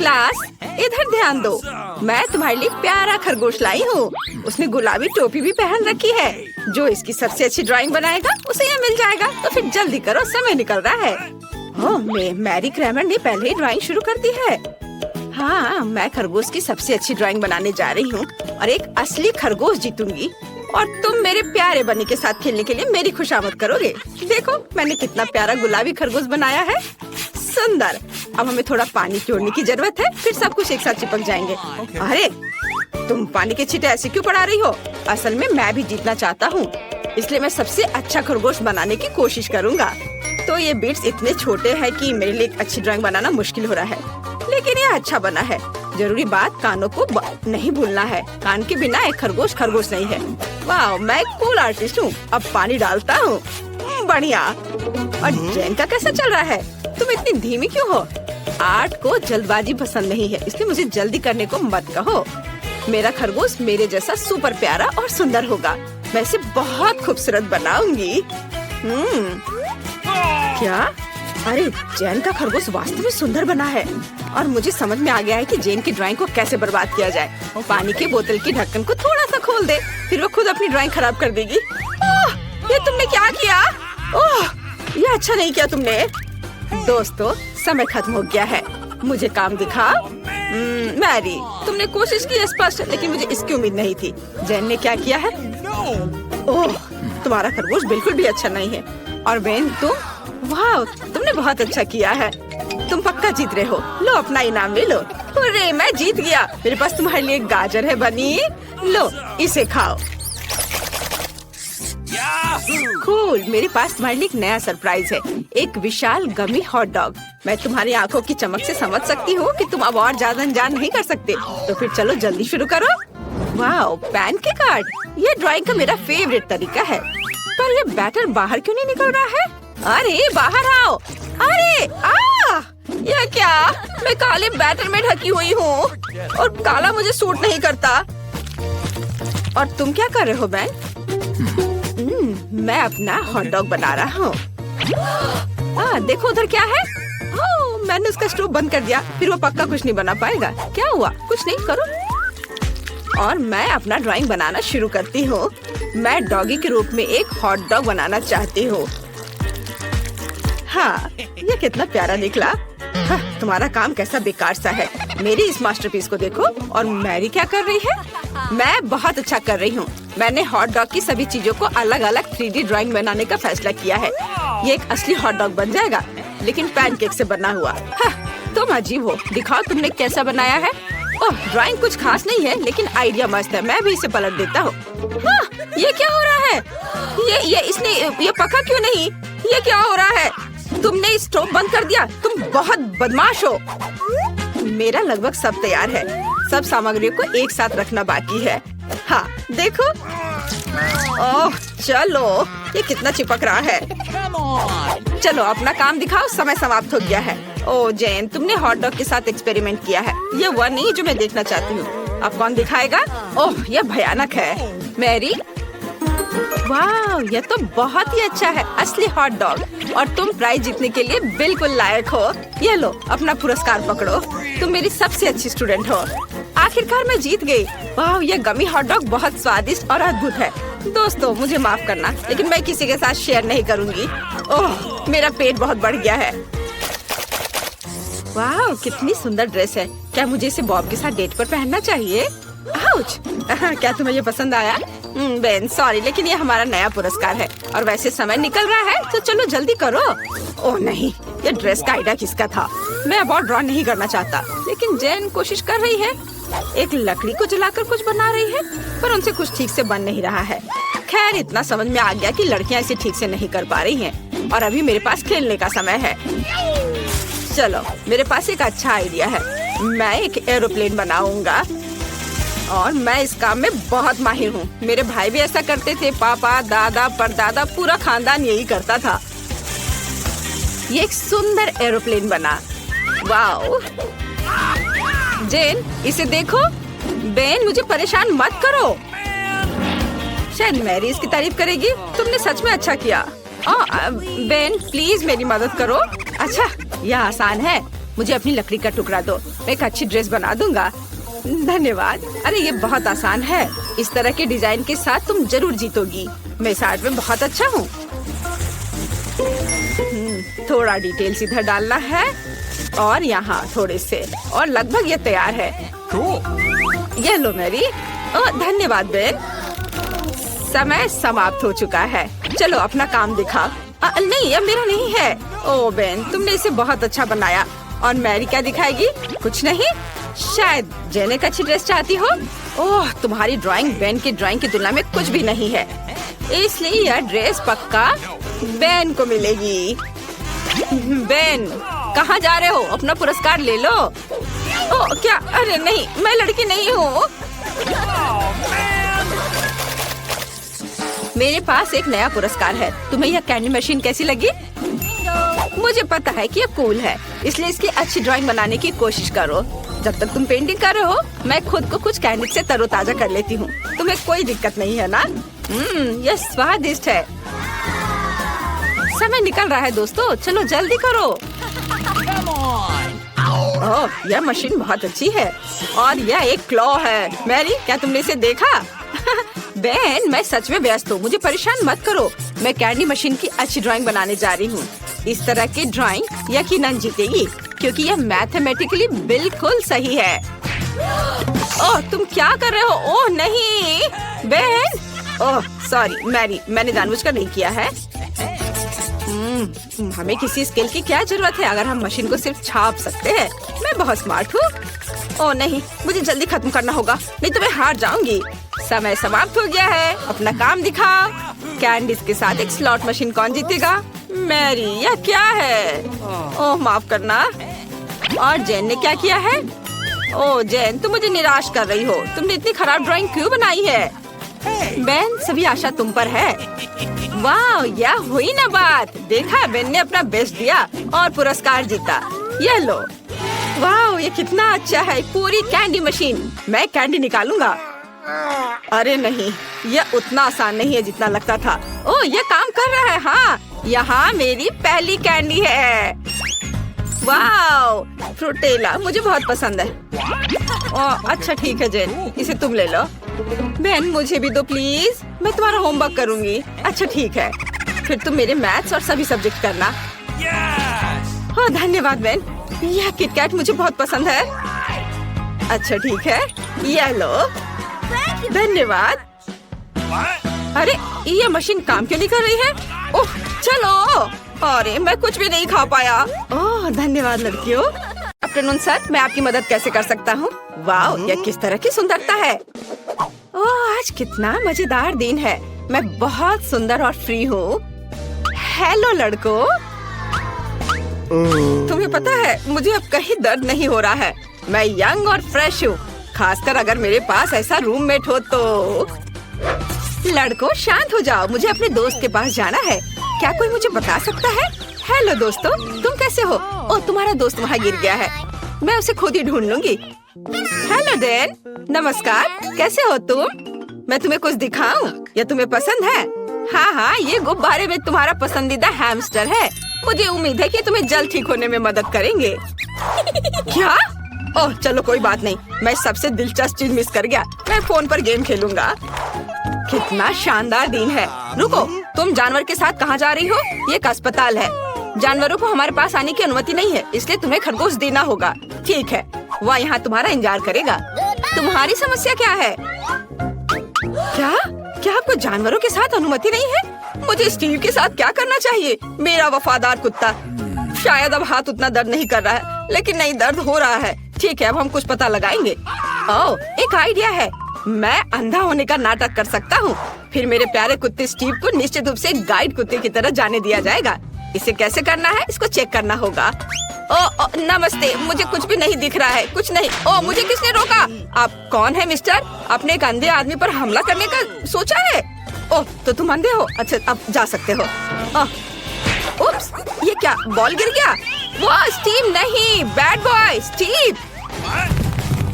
Class इधर ध्यान दो। मैं तुम्हारे लिए प्यारा खरगोश लाई हूँ। उसने गुलाबी टोपी भी पहन रखी है। जो इसकी सबसे अच्छी ड्राइंग बनाएगा उसे ये मिल जाएगा। तो फिर जल्दी करो, समय निकल रहा है। मैरी क्रैमर ने पहले ही ड्राइंग शुरू कर दी है। हाँ, मैं खरगोश की सबसे अच्छी ड्राइंग बनाने जा रही हूँ और एक असली खरगोश जीतूंगी। और तुम मेरे प्यारे बनी के साथ खेलने के लिए मेरी खुशामद करोगे। देखो मैंने कितना प्यारा गुलाबी खरगोश बनाया है। सुंदर। अब हमें थोड़ा पानी जोड़ने की जरूरत है, फिर सब कुछ एक साथ चिपक जाएंगे। अरे तुम पानी के छींटे ऐसे क्यों पड़ा रही हो? असल में मैं भी जीतना चाहता हूँ, इसलिए मैं सबसे अच्छा खरगोश बनाने की कोशिश करूँगा। तो ये बीट्स इतने छोटे हैं कि मेरे लिए एक अच्छी ड्राइंग बनाना मुश्किल हो रहा है, लेकिन ये अच्छा बना है। जरूरी बात कानों को नहीं भूलना है। कान के बिना एक खरगोश खरगोश नहीं है। वाह, मैं एक कूल आर्टिस्ट हूँ। अब पानी डालता हूँ। बढ़िया। और जेन का कैसा चल रहा है? तुम इतनी धीमी क्यों हो? आर्ट को जल्दबाजी पसंद नहीं है, इसलिए मुझे जल्दी करने को मत कहो। मेरा खरगोश मेरे जैसा सुपर प्यारा और सुंदर होगा। मैं इसे बहुत खूबसूरत बनाऊंगी। क्या? अरे जेन का खरगोश वास्तव में सुंदर बना है और मुझे समझ में आ गया है कि जेन की ड्राइंग को कैसे बर्बाद किया जाए। पानी के बोतल की ढक्कन को थोड़ा सा खोल दे, फिर वो खुद अपनी ड्राइंग खराब कर देगी। ये तुमने क्या किया? ये अच्छा नहीं किया तुमने। दोस्तों, समय खत्म हो गया है। मुझे काम दिखा। मैरी, तुमने कोशिश की स्पष्ट, लेकिन मुझे इसकी उम्मीद नहीं थी। जेन ने क्या किया है? ओह, तुम्हारा खरगोश बिल्कुल भी अच्छा नहीं है। और बेन, तुम? वाह, तुमने बहुत अच्छा किया है। तुम पक्का जीत रहे हो। लो अपना इनाम ले लो। अरे मैं जीत गया। मेरे पास तुम्हारे लिए गाजर है बनी। लो इसे खाओ। कूल। मेरे पास तुम्हारे लिए एक नया सरप्राइज है, एक विशाल गमी हॉट डॉग। मैं तुम्हारी आंखों की चमक से समझ सकती हूँ कि तुम अब और ज्यादा अनजान नहीं कर सकते। तो फिर चलो जल्दी शुरू करो। वाह, पैनकेक आर्ट। ये ड्राइंग का मेरा फेवरेट तरीका है। पर ये बैटर बाहर क्यों नहीं निकल रहा है? अरे बाहर आओ। अरे ये क्या? मैं काले बैटर में ढकी हुई हूँ और काला मुझे सूट नहीं करता। और तुम क्या कर रहे हो बैन? मैं अपना हॉट डॉग बना रहा हूँ। देखो उधर क्या है? मैंने उसका स्टोव बंद कर दिया, फिर वो पक्का कुछ नहीं बना पाएगा। क्या हुआ? कुछ नहीं, करो। और मैं अपना ड्राइंग बनाना शुरू करती हूँ। मैं डॉगी के रूप में एक हॉट डॉग बनाना चाहती हूँ। हाँ, ये कितना प्यारा निकला। तुम्हारा काम कैसा बेकार सा है। मेरी इस मास्टरपीस को देखो। और मैरी क्या कर रही है? मैं बहुत अच्छा कर रही हूँ। मैंने हॉट डॉग की सभी चीजों को अलग अलग 3D ड्राइंग बनाने का फैसला किया है। ये एक असली हॉट डॉग बन जाएगा, लेकिन पैनकेक से बना हुआ। तुम अजीब हो। दिखाओ तुमने कैसा बनाया है। ड्राइंग कुछ खास नहीं है, लेकिन आइडिया मस्त है। मैं भी इसे पलट देता हूँ। ये क्या हो रहा है? ये पका क्यों नहीं? ये क्या हो रहा है? तुमने स्टोव बंद कर दिया। तुम बहुत बदमाश हो। मेरा लगभग सब तैयार है। सब सामग्रियों को एक साथ रखना बाकी है। हाँ देखो। ओह चलो, ये कितना चिपक रहा है। चलो अपना काम दिखाओ, समय समाप्त हो गया है। ओह जेन, तुमने हॉट डॉग के साथ एक्सपेरिमेंट किया है। ये वह नहीं जो मैं देखना चाहती हूँ। अब कौन दिखाएगा? ओह यह भयानक है। मैरी, वाह यह तो बहुत ही अच्छा है, असली हॉट डॉग। और तुम प्राइज जीतने के लिए बिल्कुल लायक हो। ये लो अपना पुरस्कार पकड़ो। तुम मेरी सबसे अच्छी स्टूडेंट हो। आखिरकार मैं जीत गई। वाह यह गमी हॉट डॉग बहुत स्वादिष्ट और अद्भुत है। दोस्तों मुझे माफ करना, लेकिन मैं किसी के साथ शेयर नहीं करूंगी। ओह मेरा पेट बहुत बढ़ गया है। वाह कितनी सुंदर ड्रेस है। क्या मुझे इसे बॉब के साथ डेट पर पहनना चाहिए? आउच! क्या तुम्हें ये पसंद आया? बेन सॉरी, लेकिन ये हमारा नया पुरस्कार है और वैसे समय निकल रहा है, तो चलो जल्दी करो। ओह नहीं, ये ड्रेस का आइडिया किसका था? मैं अब और ड्रॉ नहीं करना चाहता, लेकिन जेन कोशिश कर रही है। एक लकड़ी को जलाकर कुछ बना रही है, पर उनसे कुछ ठीक से बन नहीं रहा है। खैर इतना समझ में आ गया कि लड़कियां इसे ठीक से नहीं कर पा रही हैं, और अभी मेरे पास खेलने का समय है। चलो मेरे पास एक अच्छा आइडिया है। मैं एक एरोप्लेन बनाऊंगा और मैं इस काम में बहुत माहिर हूँ। मेरे भाई भी ऐसा करते थे। पापा, दादा, परदादा, पूरा खानदान यही करता था। ये एक सुंदर एरोप्लेन बना। वाओ जेन, इसे देखो। बेन मुझे परेशान मत करो। शायद मैरी इसकी तारीफ करेगी। तुमने सच में अच्छा किया। बेन प्लीज मेरी मदद करो। अच्छा यह आसान है। मुझे अपनी लकड़ी का टुकड़ा दो, मैं एक अच्छी ड्रेस बना दूंगा। धन्यवाद। अरे ये बहुत आसान है, इस तरह के डिजाइन के साथ तुम जरूर जीतोगी। मैं इस आर्ट में बहुत अच्छा हूँ। थोड़ा डिटेल्स इधर डालना है और यहाँ थोड़े से, और लगभग ये तैयार है। ये लो मेरी। ओह धन्यवाद बेन। समय समाप्त हो चुका है, चलो अपना काम दिखा। नहीं ये मेरा नहीं है। ओह बेन तुमने इसे बहुत अच्छा बनाया। और मैरी क्या दिखाएगी? कुछ नहीं, शायद जेन एक अच्छी ड्रेस चाहती हो। ओह तुम्हारी ड्राइंग बेन की ड्राइंग की तुलना में कुछ भी नहीं है, इसलिए यह ड्रेस पक्का बेन को मिलेगी। बेन कहाँ जा रहे हो? अपना पुरस्कार ले लो। ओह क्या? अरे नहीं, मैं लड़की नहीं हूँ। मेरे पास एक नया पुरस्कार है। तुम्हें यह कैंडी मशीन कैसी लगी? मुझे पता है कि यह कूल है, इसलिए इसकी अच्छी ड्राइंग बनाने की कोशिश करो। जब तक तुम पेंटिंग कर रहे हो, मैं खुद को कुछ कैंडी से तरोताजा कर लेती हूँ। तुम्हें कोई दिक्कत नहीं है ना? यह स्वादिष्ट है। समय निकल रहा है दोस्तों, चलो जल्दी करो। ओह यह मशीन बहुत अच्छी है और यह एक क्लॉ है। मैरी क्या तुमने इसे देखा? बेन मैं सच में व्यस्त हूँ, मुझे परेशान मत करो। मैं कैंडी मशीन की अच्छी ड्राइंग बनाने जा रही हूँ। इस तरह की ड्राइंग यकीनन जीतेगी, क्योंकि यह मैथमेटिकली बिल्कुल सही है। ओह तुम क्या कर रहे हो? ओह नहीं बेन। ओह सॉरी मैरी, मैंने जानबूझकर नहीं किया है। हमें किसी स्केल की क्या जरूरत है अगर हम मशीन को सिर्फ छाप सकते हैं। मैं बहुत स्मार्ट हूँ। ओह नहीं, मुझे जल्दी खत्म करना होगा, नहीं तो मैं हार जाऊंगी। समय समाप्त हो गया है, अपना काम दिखाओ। कैंडीज के साथ एक स्लॉट मशीन कौन जीतेगा? मैरी यह क्या है? ओह माफ करना। और जेन ने क्या किया है? ओह जेन तुम मुझे निराश कर रही हो, तुमने इतनी खराब ड्राइंग क्यों बनाई है? बेन सभी आशा तुम पर है। वाह यह हुई ना बात। देखा बेन ने अपना बेस्ट दिया और पुरस्कार जीता। यह लो। वाह ये कितना अच्छा है, पूरी कैंडी मशीन। मैं कैंडी निकालूंगा। अरे नहीं, यह उतना आसान नहीं है जितना लगता था। ओह यह काम कर रहा है। हाँ यहाँ मेरी पहली कैंडी है। वाह फ्रूटेला मुझे बहुत पसंद है। ओह अच्छा ठीक है जेन, इसे तुम ले लो। बेन मुझे भी दो प्लीज, मैं तुम्हारा होमवर्क करूंगी। अच्छा ठीक है, फिर तुम मेरे मैथ्स और सभी सब्जेक्ट करना। ओह धन्यवाद बेन, यह किटकैट मुझे बहुत पसंद है। अच्छा ठीक है, ये लो। धन्यवाद। अरे ये मशीन काम क्यों नहीं कर रही है? ओह चलो। अरे मैं कुछ भी नहीं खा पाया। ओह धन्यवाद लड़कियों। आफ्टरनून सर, मैं आपकी मदद कैसे कर सकता हूँ? वाह यह किस तरह की सुंदरता है। ओह आज कितना मजेदार दिन है। मैं बहुत सुंदर और फ्री हूँ। हेलो लड़कों। तुम्हें पता है मुझे अब कहीं दर्द नहीं हो रहा है। मैं यंग और फ्रेश हूँ, खासकर अगर मेरे पास ऐसा रूममेट हो तो। लड़कों शांत हो जाओ, मुझे अपने दोस्त के पास जाना है। क्या कोई मुझे बता सकता है? हेलो दोस्तों, तुम कैसे हो? ओह तुम्हारा दोस्त वहाँ गिर गया है, मैं उसे खुद ही ढूंढ लूंगी। हेलो डैन, नमस्कार, कैसे हो तुम? मैं तुम्हें कुछ दिखाऊं? या तुम्हें पसंद है? हाँ हाँ ये गुब्बारे में तुम्हारा पसंदीदा हैमस्टर है। मुझे उम्मीद है कि तुम्हें जल्द ठीक होने में मदद करेंगे। क्या? ओह चलो कोई बात नहीं, मैं सबसे दिलचस्प चीज मिस कर गया। मैं फोन पर गेम खेलूंगा। कितना शानदार दिन है। रुको, तुम जानवर के साथ कहाँ जा रही हो? ये एक अस्पताल है, जानवरों को हमारे पास आने की अनुमति नहीं है, इसलिए तुम्हें खरगोश देना होगा। ठीक है, वह यहाँ तुम्हारा इंतजार करेगा। तुम्हारी समस्या क्या है? क्या? क्या आपको जानवरों के साथ अनुमति नहीं है? मुझे स्टीव के साथ क्या करना चाहिए? मेरा वफादार कुत्ता। शायद अब हाथ उतना दर्द नहीं कर रहा है, लेकिन नहीं दर्द हो रहा है। ठीक है, अब हम कुछ पता लगाएंगे। ओह, एक आइडिया है। मैं अंधा होने का नाटक कर सकता हूँ, फिर मेरे प्यारे कुत्ते स्टीव को निश्चित रूप से गाइड कुत्ते की तरह जाने दिया जाएगा। इसे कैसे करना है, इसको चेक करना होगा। ओ नमस्ते, मुझे कुछ भी नहीं दिख रहा है। कुछ नहीं। ओ मुझे किसने रोका? आप कौन है मिस्टर? आपने एक अंधे आदमी पर हमला करने का सोचा है? ओह तो तुम अंधे हो? अच्छा अब जा सकते हो। उप्स, ये क्या, बॉल गिर गया? वो स्टीव नहीं, बैड बॉय स्टीव।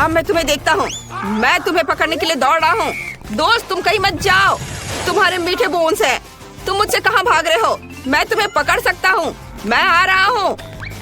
अब मैं तुम्हें देखता हूँ। मैं तुम्हें पकड़ने के लिए दौड़ रहा हूँ। दोस्त तुम कहीं मत जाओ, तुम्हारे मीठे बोन्स हैं। तुम मुझसे कहाँ भाग रहे हो? मैं तुम्हें पकड़ सकता हूँ। मैं आ रहा हूँ।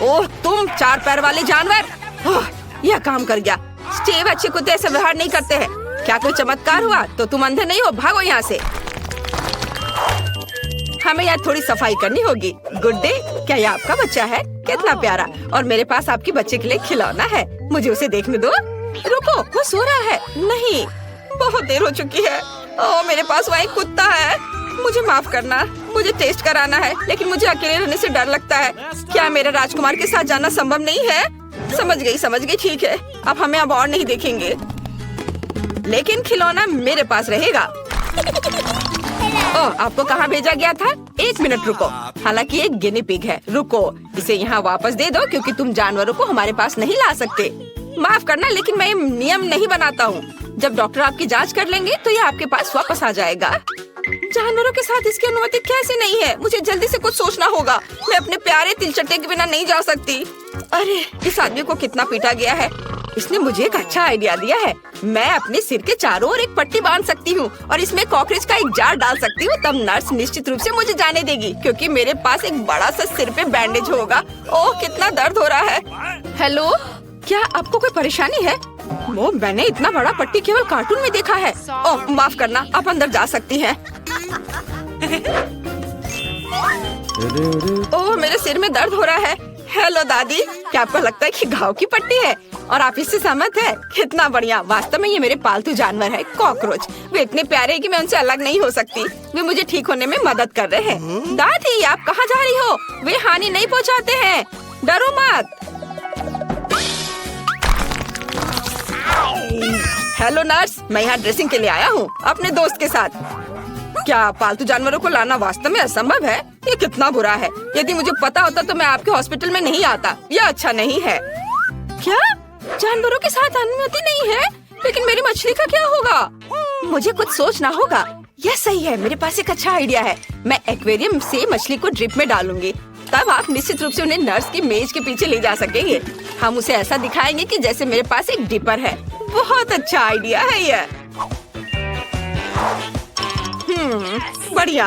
ओह, तुम 4 पैर वाले जानवर! ओह, यह काम कर गया। स्टीव, अच्छे कुत्ते ऐसे व्यवहार नहीं करते हैं। क्या कोई चमत्कार हुआ? तो तुम अंधे नहीं हो, भागो यहाँ से। हमें यहाँ थोड़ी सफाई करनी होगी। गुड डे, क्या ये आपका बच्चा है? कितना प्यारा। और मेरे पास आपके बच्चे के लिए खिलौना है, मुझे उसे देखने दो। रुको, वो सो रहा है। नहीं, बहुत देर हो चुकी है। ओह, मेरे पास वहाँ एक कुत्ता है। मुझे माफ करना, मुझे टेस्ट कराना है, लेकिन मुझे अकेले रहने से डर लगता है। क्या मेरे राजकुमार के साथ जाना संभव नहीं है? समझ गई, ठीक है। अब हमें अब और नहीं देखेंगे, लेकिन खिलौना मेरे पास रहेगा। ओह, आपको कहाँ भेजा गया था? 1 मिनट रुको। हालांकि एक गिनी पिग है। रुको, इसे यहाँ वापस दे दो, क्योंकि तुम जानवरों को हमारे पास नहीं ला सकते। माफ करना, लेकिन मैं नियम नहीं बनाता हूँ। जब डॉक्टर आपकी जांच कर लेंगे तो ये आपके पास वापस आ जाएगा। जानवरों के साथ इसकी अनुमति कैसे नहीं है? मुझे जल्दी से कुछ सोचना होगा। मैं अपने प्यारे तिलचट्टे के बिना नहीं जा सकती। अरे, इस आदमी को कितना पीटा गया है। इसने मुझे एक अच्छा आइडिया दिया है। मैं अपने सिर के चारों ओर एक पट्टी बांध सकती हूँ और इसमें कॉकरोच का एक जार डाल सकती हूँ। तब नर्स निश्चित रूप से मुझे जाने देगी, क्योंकि मेरे पास एक बड़ा सा सिर पे बैंडेज होगा। ओह, कितना दर्द हो रहा है। हेलो, क्या आपको कोई परेशानी है? वो मैंने इतना बड़ा पट्टी केवल कार्टून में देखा है। ओह, माफ करना, आप अंदर जा सकती हैं। ओह, मेरे सिर में दर्द हो रहा है। हेलो दादी, क्या आपको लगता है कि घाव की पट्टी है और आप इससे सहमत है? कितना बढ़िया। वास्तव में ये मेरे पालतू जानवर है, कॉकरोच। वे इतने प्यारे हैं कि मैं उनसे अलग नहीं हो सकती। वे मुझे ठीक होने में मदद कर रहे हैं। दादी, आप कहाँ जा रही हो? वे हानि नहीं पहुँचाते हैं, डरो मत। हेलो नर्स, मैं यहाँ ड्रेसिंग के लिए आया हूँ अपने दोस्त के साथ। क्या पालतू जानवरों को लाना वास्तव में असंभव है? ये कितना बुरा है। यदि मुझे पता होता तो मैं आपके हॉस्पिटल में नहीं आता। यह अच्छा नहीं है। क्या जानवरों के साथ अनुमति नहीं है? लेकिन मेरी मछली का क्या होगा? मुझे कुछ सोचना होगा। यह सही है, मेरे पास एक अच्छा आइडिया है। मैं एक्वेरियम से मछली को ड्रिप में डालूंगी। तब आप निश्चित रूप से उन्हें नर्स की मेज के पीछे ले जा सकेंगे। हम उसे ऐसा दिखाएंगे कि जैसे मेरे पास एक डिपर है। बहुत अच्छा आइडिया है यह। बढ़िया।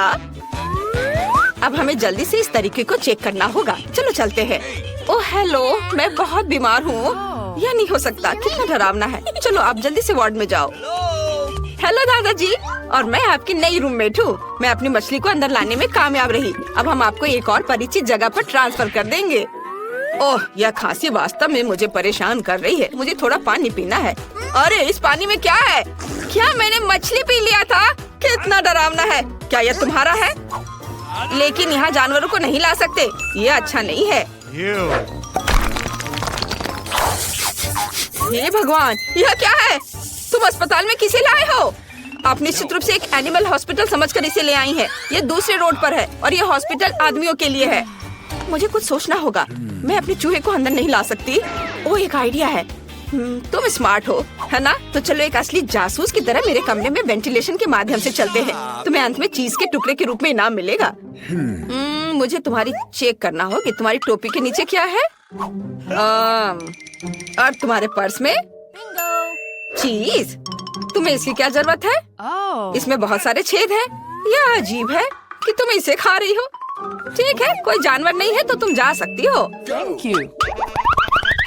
अब हमें जल्दी से इस तरीके को चेक करना होगा। चलो चलते हैं। ओह हेलो, मैं बहुत बीमार हूँ। यह नहीं हो सकता, कितना डरावना है। चलो आप जल्दी से वार्ड में जाओ। हेलो दादाजी, और मैं आपकी नई रूममेट हूँ। मैं अपनी मछली को अंदर लाने में कामयाब रही। अब हम आपको एक और परिचित जगह पर ट्रांसफर कर देंगे। ओह, यह खांसी वास्तव में मुझे परेशान कर रही है। मुझे थोड़ा पानी पीना है। अरे, इस पानी में क्या है? क्या मैंने मछली पी लिया था? कितना डरावना है। क्या यह तुम्हारा है? लेकिन यहाँ जानवरों को नहीं ला सकते। ये अच्छा नहीं है। हे भगवान, यह क्या है? तुम अस्पताल में किसे लाए हो? आप निश्चित रूप से एक एनिमल हॉस्पिटल समझकर इसे ले आई हैं। ये दूसरे रोड पर है और ये हॉस्पिटल आदमियों के लिए है। मुझे कुछ सोचना होगा। मैं अपने चूहे को अंदर नहीं ला सकती। ओह, एक आइडिया है। तुम स्मार्ट हो, है ना? तो चलो एक असली जासूस की तरह मेरे कमरे में वेंटिलेशन के माध्यम से चलते हैं। तुम्हें अंत में चीज के टुकड़े के रूप में इनाम मिलेगा। मुझे तुम्हारी चेक करना हो कि तुम्हारी टोपी के नीचे क्या है। और तुम्हारे पर्स में चीज। तुम्हें इसकी क्या जरूरत है? इसमें बहुत सारे छेद हैं। यह अजीब है कि तुम इसे खा रही हो। ठीक है, कोई जानवर नहीं है तो तुम जा सकती हो। Thank you.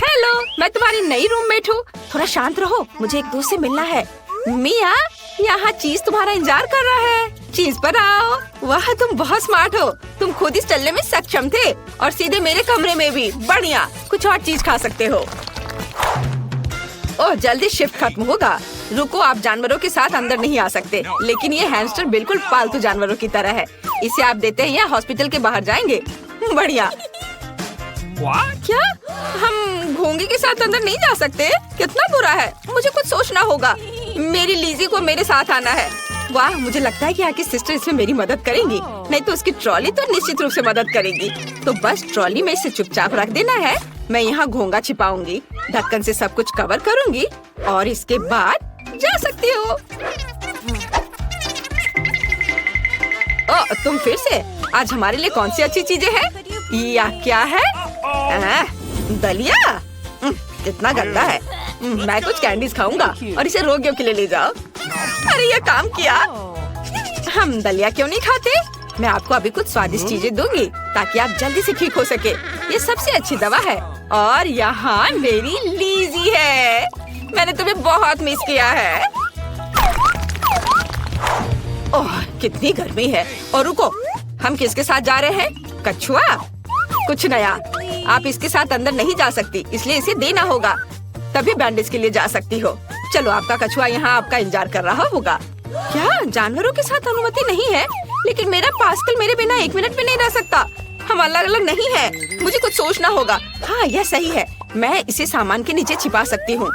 हेलो, मैं तुम्हारी नई रूममेट हूँ। थोड़ा शांत रहो, मुझे एक दोस्त से मिलना है। मिया, यहाँ चीज तुम्हारा इंतजार कर रहा है। चीज पर आओ। वाह, तुम बहुत स्मार्ट हो। तुम खुद इस चलने में सक्षम थे और सीधे मेरे कमरे में भी। बढ़िया, कुछ और चीज खा सकते हो। ओह, जल्दी शिफ्ट खत्म होगा। रुको, आप जानवरों के साथ अंदर नहीं आ सकते। लेकिन ये हैमस्टर बिल्कुल पालतू जानवरों की तरह है। इसे आप देते हैं या हॉस्पिटल के बाहर जाएंगे। बढ़िया। क्या हम घोंगे के साथ अंदर नहीं जा सकते? कितना बुरा है। मुझे कुछ सोचना होगा। मेरी लीजी को मेरे साथ आना है। वाह, मुझे लगता है कि आपकी सिस्टर इसमें मेरी मदद करेंगी। नहीं तो उसकी ट्रॉली तो निश्चित रूप से मदद करेगी। तो बस ट्रॉली में इसे चुपचाप रख देना है। मैं यहाँ घोंगा छिपाऊंगी, ढक्कन से सब कुछ कवर करूंगी और इसके बाद जा सकती हो। तुम फिर से? आज हमारे लिए कौन सी अच्छी चीजें हैं? या क्या है? दलिया? कितना गंदा है। मैं कुछ कैंडीज खाऊंगा और इसे रोगियों के लिए ले जाओ। अरे, ये काम किया। हम दलिया क्यों नहीं खाते? मैं आपको अभी कुछ स्वादिष्ट चीजें दूंगी ताकि आप जल्दी से ठीक हो सके। ये सबसे अच्छी दवा है। और यहाँ मेरी लीजी है। मैंने तुम्हें बहुत मिस किया है। ओह, कितनी गर्मी है। और रुको, हम किसके साथ जा रहे हैं? कछुआ? कुछ नया। आप इसके साथ अंदर नहीं जा सकती, इसलिए इसे देना होगा, तभी बैंडेज के लिए जा सकती हो। चलो, आपका कछुआ यहाँ आपका इंतजार कर रहा होगा। क्या जानवरों के साथ अनुमति नहीं है? लेकिन मेरा पास्कल मेरे बिना 1 मिनट भी नहीं रह सकता। हम अलग अलग नहीं है। मुझे कुछ सोचना होगा। हाँ, यह सही है। मैं इसे सामान के नीचे छिपा सकती हूँ।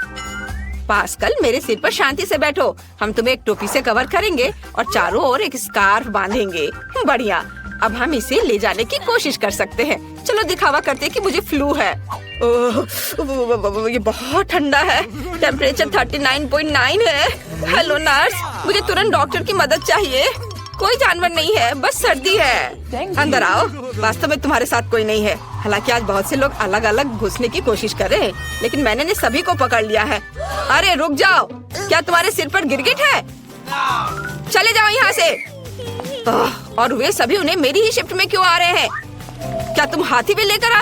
पास्कल, मेरे सिर पर शांति से बैठो। हम तुम्हें एक टोपी से कवर करेंगे और चारों ओर एक स्कार्फ बांधेंगे। बढ़िया। अब हम इसे ले जाने की कोशिश कर सकते हैं। चलो दिखावा करते हैं कि मुझे फ्लू है। ओह, ये बहुत ठंडा है। टेम्परेचर 39.9 है। हेलो नर्स, मुझे तुरंत डॉक्टर की मदद चाहिए। कोई जानवर नहीं है, बस सर्दी है। अंदर आओ। वास्तव में तुम्हारे साथ कोई नहीं है। हालांकि आज बहुत से लोग अलग अलग घुसने की कोशिश कर रहे हैं, लेकिन मैंने सभी को पकड़ लिया है। अरे रुक जाओ, क्या तुम्हारे सिर पर गिरगिट है? चले जाओ यहाँ से। और वे सभी उन्हें मेरी ही शिफ्ट में क्यों आ रहे हैं? क्या तुम हाथी भी लेकर आ